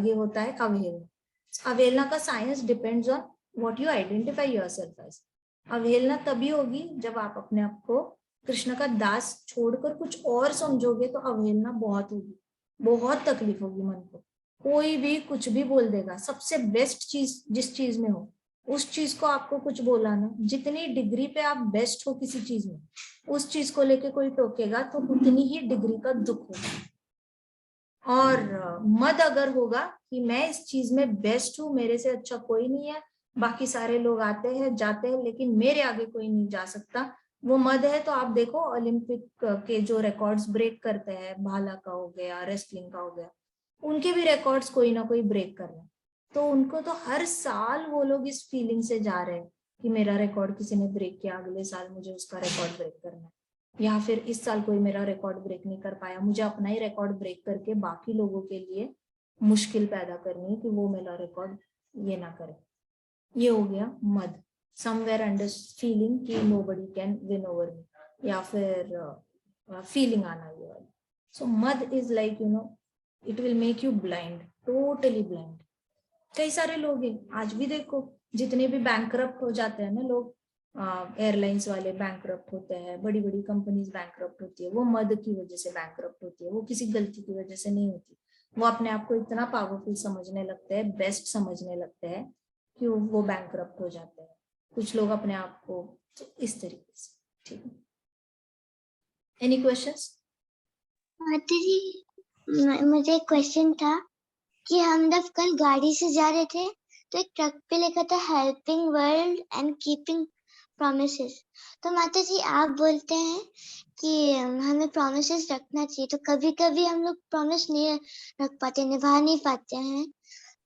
Speaker 1: ये होता है अवहेलना। अवहेलना का science depends on what you identify yourself as. अवहेलना तभी होगी जब आप अपने आप को कृष्ण का दास छोड़कर कुछ और समझोगे, तो अवहेलना बहुत होगी, बहुत तकलीफ होगी मन को, कोई भी कुछ भी बोल देगा, सबसे बेस्ट चीज जिस चीज में हो उस चीज को आपको कुछ बोला ना, जितनी डिग्री पे आप बेस्ट हो किसी चीज में, उस चीज को लेके कोई टोकेगा तो उतनी ही डिग्री का दुख होगा। और मद अगर होगा कि मैं इस चीज में बेस्ट हूँ, मेरे से अच्छा कोई नहीं है, बाकी सारे लोग आते हैं जाते हैं लेकिन मेरे आगे कोई नहीं जा सकता, वो मद है। तो आप देखो ओलंपिक के जो रिकॉर्ड्स ब्रेक करते हैं, भाला का हो गया, रेसलिंग का हो गया, उनके भी रिकॉर्ड्स कोई ना कोई ब्रेक कर रहे हैं, तो उनको तो हर साल वो लोग इस फीलिंग से जा रहे हैं, कि मेरा रिकॉर्ड किसी ने ब्रेक किया, अगले साल मुझे उसका रिकॉर्ड ब्रेक करना है, या फिर इस साल कोई मेरा रिकॉर्ड ब्रेक नहीं कर पाया, मुझे अपना ही रिकॉर्ड ब्रेक करके बाकी लोगों के लिए मुश्किल पैदा करनी है कि वो मेरा रिकॉर्ड ये ना करे। ये हो गया मद, समवेयर अंडर फीलिंग कि nobody can win over me, या फिर फीलिंग आना ये वाली। सो मद is like it will make you blind, totally blind. कई सारे लोग हैं आज भी, देखो जितने भी बैंकरप्ट हो जाते हैं ना लोग, एयरलाइंस वाले बैंकरप्ट होते हैं, बड़ी बड़ी कंपनीज बैंकरप्ट होती है, वो मद की वजह से बैंकरप्ट होती है, वो किसी गलती की वजह से नहीं होती। वो अपने आप को इतना पावरफुल समझने लगते हैं, बेस्ट समझने लगते हैं कि वो बैंकरप्ट हो जाते हैं। कुछ लोग अपने आप को इस तरीके से। ठीक है, एनी क्वेश्चंस?
Speaker 4: मुझे एक क्वेश्चन था कि हम जब कल गाड़ी से जा रहे थे तो एक ट्रक पे लिखा था helping world and keeping promises. तो माता जी आप बोलते हैं कि हमें प्रोमिसेस रखना चाहिए, तो कभी कभी हम लोग प्रॉमिस नहीं रख पाते, निभा नहीं पाते हैं,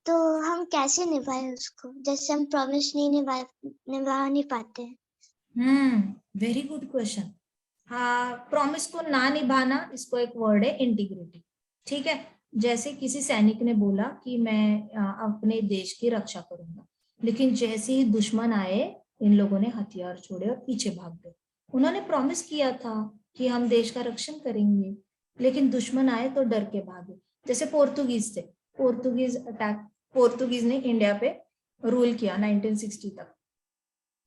Speaker 4: तो हम कैसे निभाएं उसको, जैसे हम प्रॉमिस नहीं निभा नहीं पाते हैं।
Speaker 1: Very good question. हाँ, प्रॉमिस को ना निभाना, इसको एक वर्ड है इंटीग्रिटी। ठीक है, जैसे किसी सैनिक ने बोला कि मैं अपने देश की रक्षा करूंगा, लेकिन जैसे ही दुश्मन आए इन लोगों ने हथियार छोड़े और पीछे भाग गए। उन्होंने प्रॉमिस किया था कि हम देश का रक्षण करेंगे, लेकिन दुश्मन आए तो डर के भागे। जैसे पोर्तुगीज थे, पोर्तुगीज ने इंडिया पे रूल किया 1960 तक।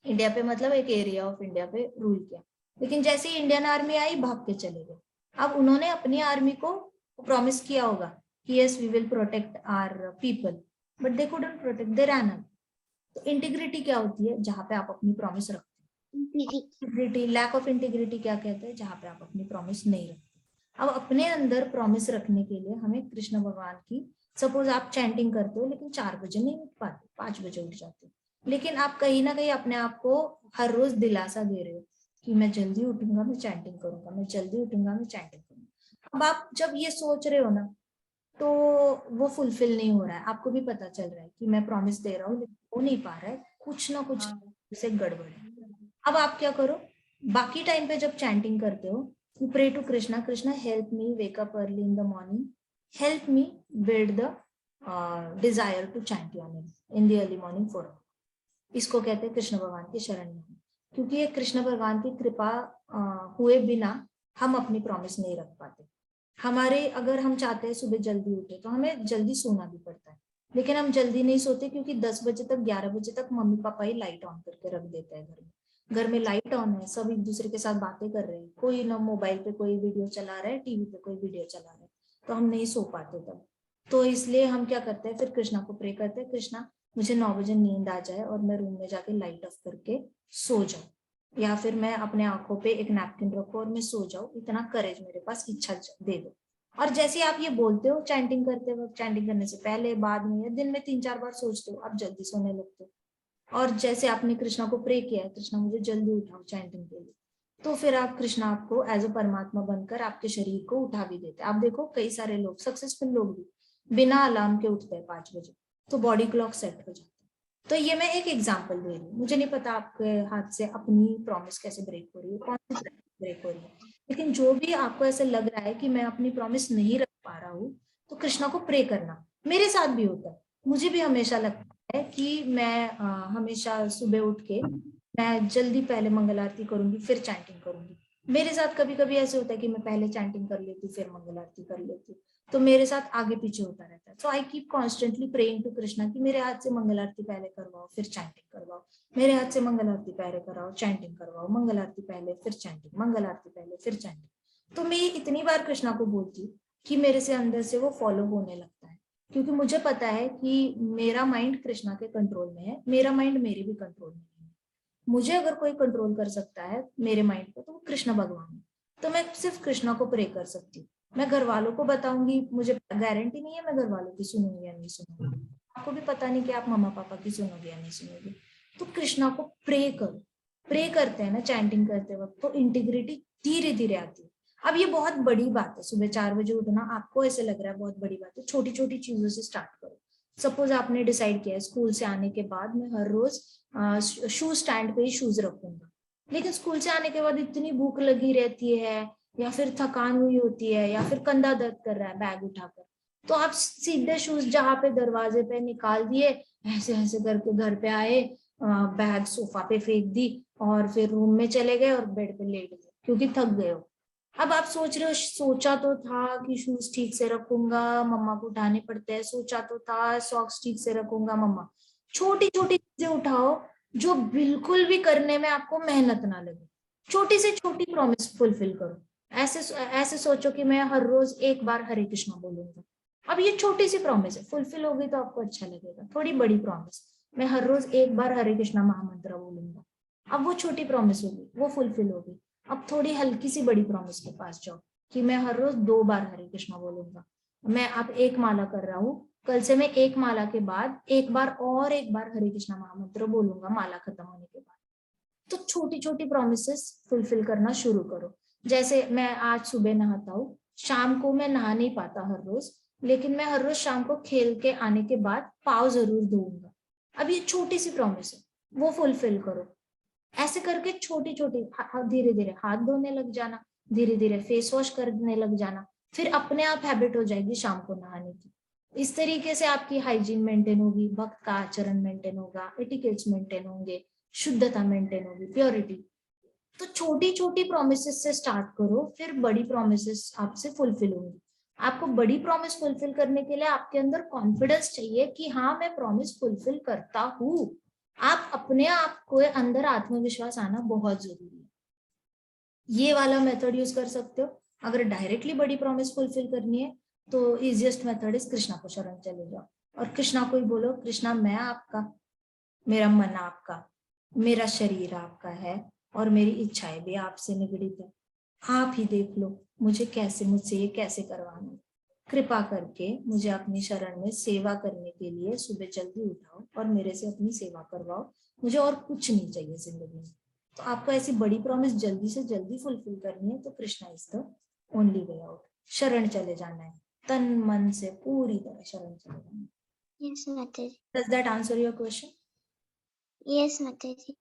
Speaker 1: इंडिया पे मतलब एक एरिया ऑफ इंडिया पे रूल किया, लेकिन जैसे ही इंडियन आर्मी आई भाग के चले गए। अब उन्होंने अपनी आर्मी को प्रॉमिस किया होगा कि yes we will protect our people, but they couldn't protect, they ran away. तो इंटीग्रिटी क्या होती है? जहां पे आप अपनी प्रॉमिस रखते हैं। इंटीग्रिटी, लैक ऑफ इंटीग्रिटी क्या कहते हैं? जहां पे आप अपनी प्रॉमिस नहीं रखते। अब अपने अंदर प्रॉमिस रखने के लिए हमें कृष्ण भगवान की, सपोज आप चैंटिंग करते हो लेकिन 4 बजे नहीं उठ पाते, 5 बजे उठ जाते हो, लेकिन आप कहीं ना कहीं अपने आप को हर रोज दिलासा दे रहे हो कि मैं जल्दी उठूंगा, मैं चैंटिंग करूंगा, मैं जल्दी उठूंगा, मैं चैंटिंग करूंगा। अब आप जब ये सोच रहे हो ना, तो वो फुलफिल नहीं हो रहा है, आपको भी पता चल रहा है कि मैं प्रॉमिस दे रहा हूँ लेकिन हो नहीं पा रहा है, कुछ ना कुछ से गड़बड़ है। अब आप क्या करो, बाकी टाइम पे जब चैंटिंग करते हो, you pray to Krishna, Krishna help me wake up early in the morning, help me build the desire to chant your name in the early morning for. इसको कहते हैं कृष्ण भगवान की शरण में, क्योंकि ये कृष्ण भगवान की कृपा हुए बिना हम अपनी प्रॉमिस नहीं रख पाते। हमारे, अगर हम चाहते हैं सुबह जल्दी उठे तो हमें जल्दी सोना भी पड़ता है, लेकिन हम जल्दी नहीं सोते क्योंकि 10 बजे तक 11 बजे तक mummy papa he light on करके रख देते हैं घर में। घर में लाइट ऑन है, सब एक दूसरे के साथ बातें कर रहे हैं, कोई ना मोबाइल पे कोई वीडियो चला रहा है, टीवी पे कोई वीडियो चला रहा है, तो हम नहीं सो पाते तब। तो इसलिए हम क्या करते हैं, फिर कृष्णा को प्रे करते हैं, कृष्णा मुझे 9 बजे नींद आ जाए और मैं रूम में जाके लाइट ऑफ करके सो जाऊं, या फिर मैं अपने आंखों पे एक नैपकिन रखूं और मैं सो जाऊं, इतना करेज मेरे पास, इच्छा दे दो। और जैसे आप ये बोलते हो चैंटिंग करते वक्त, चैंटिंग करने से पहले, बाद में, या दिन में 3-4 बार सोचते हो, आप जल्दी सोने लगते हो। और जैसे आपने कृष्णा को प्रे किया है, कृष्णा मुझे जल्दी उठाओ चैंटिंग के लिए, तो फिर आप, कृष्णा आपको एज अ परमात्मा बनकर आपके शरीर को उठा भी देते हैं। आप देखो कई सारे लोग, सक्सेसफुल लोग भी बिना अलार्म के उठते हैं 5 बजे, तो बॉडी क्लॉक सेट हो जाता है। तो ये मैं एक एग्जांपल दे रही हूँ, मुझे नहीं पता आपके हाथ से अपनी प्रॉमिस कैसे ब्रेक हो रही है, कौन सी ब्रेक हो रही है, लेकिन जो भी आपको ऐसे लग रहा है कि मैं अपनी प्रॉमिस नहीं रख पा रहा हूँ, तो कृष्णा को प्रे करना। मेरे साथ भी होता है, मुझे भी हमेशा लगता है कि मैं हमेशा सुबह उठ के मैं जल्दी पहले मंगल आरती करूंगी फिर चैंटिंग करूंगी। मेरे साथ कभी कभी ऐसे होता है कि मैं पहले चैंटिंग कर लेती हूँ फिर मंगल आरती कर लेती हूँ, तो मेरे साथ आगे पीछे होता रहता है। So I keep constantly praying to Krishna कि मेरे हाथ से मंगल आरती पहले करवाओ फिर चैंटिंग करवाओ, मेरे हाथ से मंगल आरती पहले कराओ चैंटिंग करवाओ, मंगल आरती पहले फिर चैंटिंग, मंगल आरती पहले फिर चैंटिंग। तो मैं इतनी बार कृष्णा को बोलती हूँ कि मेरे से अंदर से वो फॉलो होने लगता है, क्योंकि मुझे पता है कि मेरा माइंड कृष्णा के कंट्रोल में है, मेरा माइंड मेरे भी कंट्रोल में है। मुझे अगर कोई कंट्रोल कर सकता है मेरे माइंड को, तो वो कृष्ण भगवान है। तो मैं सिर्फ कृष्णा को प्रे कर सकती हूँ। मैं घर वालों को बताऊंगी, मुझे गारंटी नहीं है मैं घर वालों की सुनूंगी या नहीं सुनूंगी, आपको भी पता नहीं कि आप मम्मा पापा की सुनोगे या नहीं सुनोगे। तो कृष्णा को प्रे करो। प्रे करते हैं ना चैंटिंग करते वक्त, तो इंटीग्रिटी धीरे धीरे आती है। अब ये बहुत बड़ी बात है, सुबह 4 बजे उठना आपको ऐसे लग रहा है बहुत बड़ी बात है, छोटी छोटी चीजों से स्टार्ट करो। सपोज आपने डिसाइड किया है स्कूल से आने के बाद मैं हर रोज शूज स्टैंड पे ही शूज रखूंगा, लेकिन स्कूल से आने के बाद इतनी भूख लगी रहती है या फिर थकान हुई होती है या फिर कंधा दर्द कर रहा है बैग उठाकर, तो आप सीधे शूज जहाँ पे दरवाजे पे निकाल दिए, ऐसे ऐसे करके घर पे आए, बैग सोफा पे फेंक दी और फिर रूम में चले गए और बेड पे लेट गए क्योंकि थक गए हो। अब आप सोच रहे हो सोचा तो था कि शूज ठीक से रखूंगा, मम्मा को उठाने पड़ते हैं, सोचा तो था सॉक्स ठीक से रखूंगा मम्मा। छोटी छोटी चीजें उठाओ जो बिल्कुल भी करने में आपको मेहनत ना लगे, छोटी से छोटी प्रॉमिस फुलफिल करो। ऐसे सोचो कि मैं हर रोज एक बार हरे कृष्णा बोलूंगा। अब ये छोटी सी प्रॉमिस है, फुलफिल होगी तो आपको अच्छा लगेगा। थोड़ी बड़ी प्रॉमिस, मैं हर रोज एक बार हरे कृष्णा महामंत्र बोलूंगा, अब वो छोटी प्रॉमिस होगी, वो फुलफिल होगी। अब थोड़ी हल्की सी बड़ी प्रॉमिस के पास जाओ कि मैं हर रोज 2 बार हरे कृष्णा बोलूंगा। मैं अब 1 माला कर रहा हूँ, कल से मैं 1 माला के बाद एक बार हरे कृष्णा महामंत्र बोलूंगा माला खत्म होने के बाद। तो छोटी छोटी प्रोमिसेस फुलफिल करना शुरू करो। जैसे मैं आज सुबह नहाता हूँ, शाम को मैं नहा नहीं पाता हर रोज, लेकिन मैं हर रोज शाम को खेल के आने के बाद पाँव जरूर धोऊंगा। अब ये छोटी सी प्रॉमिस है, वो फुलफिल करो। ऐसे करके छोटी छोटी धीरे धीरे हाथ धोने लग जाना, धीरे धीरे फेस वॉश करने लग जाना, फिर अपने आप हैबिट हो जाएगी शाम को नहाने की। इस तरीके से आपकी हाइजीन मेंटेन होगी, भक्त का आचरण मेंटेन होगा, एटिकेट्स मेंटेन होंगे, शुद्धता मेंटेन होगी, प्योरिटी। तो छोटी छोटी प्रोमिसेस से स्टार्ट करो, फिर बड़ी प्रोमिसेस आपसे फुलफिल होंगी। आपको बड़ी प्रॉमिस फुलफिल करने के लिए आपके अंदर कॉन्फिडेंस चाहिए कि हाँ मैं प्रॉमिस फुलफिल करता हूँ। आप अपने आप को अंदर आत्मविश्वास आना बहुत जरूरी है। ये वाला मेथड यूज कर सकते हो। अगर डायरेक्टली बड़ी प्रॉमिस फुलफिल करनी है तो इजिएस्ट मेथड इज कृष्णा को शरण चले जाओ और कृष्णा को ही बोलो, कृष्णा मैं आपका, मेरा मन आपका, मेरा शरीर आपका है और मेरी इच्छाएं भी आपसे निगड़ित है। आप ही देख लो मुझसे ये कैसे करवाना है। कृपा करके मुझे अपनी शरण में सेवा करने के लिए सुबह जल्दी उठाओ और मेरे से अपनी सेवा करवाओ। मुझे और कुछ नहीं चाहिए जिंदगी में। तो आपको ऐसी बड़ी प्रॉमिस जल्दी से जल्दी फुलफिल करनी है तो Krishna is the only way out. शरण चले जाना है, तन मन से पूरी तरह शरण चले जाना है।
Speaker 4: Yes, Mataji.
Speaker 1: Does that answer your question?
Speaker 4: Yes, Mataji.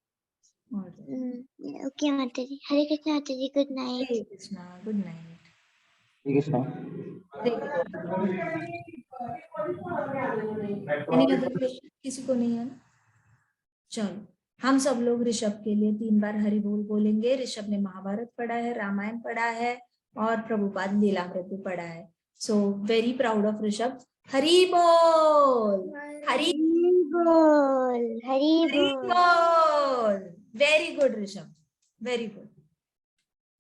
Speaker 1: All right.
Speaker 4: Okay, Mataji. Hare Krishna, Mataji. Good night.
Speaker 1: Hare Krishna. Good night.
Speaker 5: ठीक है sir.
Speaker 1: Hare Krishna. Any other question? किसी को नहीं है ना? चलो हम सब लोग ऋषभ के लिए 3 बार हरि बोल बोलेंगे। ऋषभ ने महाभारत पढ़ा है, रामायण पढ़ा है और प्रभुपाद लीलामृत भी पढ़ा है। So very proud of Rishabh. Hari बोल, हरि
Speaker 4: बोल, हरि बोल।
Speaker 1: बोल। Very good Rishabh, very good.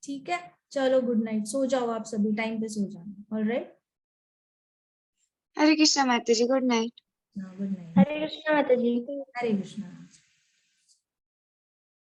Speaker 1: ठीक है, चलो गुड नाइट, सो जाओ आप सभी, टाइम पे सो जाना। ऑलराइट,
Speaker 6: हरे कृष्णा माता जी, good night.
Speaker 1: Good night.
Speaker 2: Hare Krishna माता जी।
Speaker 1: हरे कृष्णा।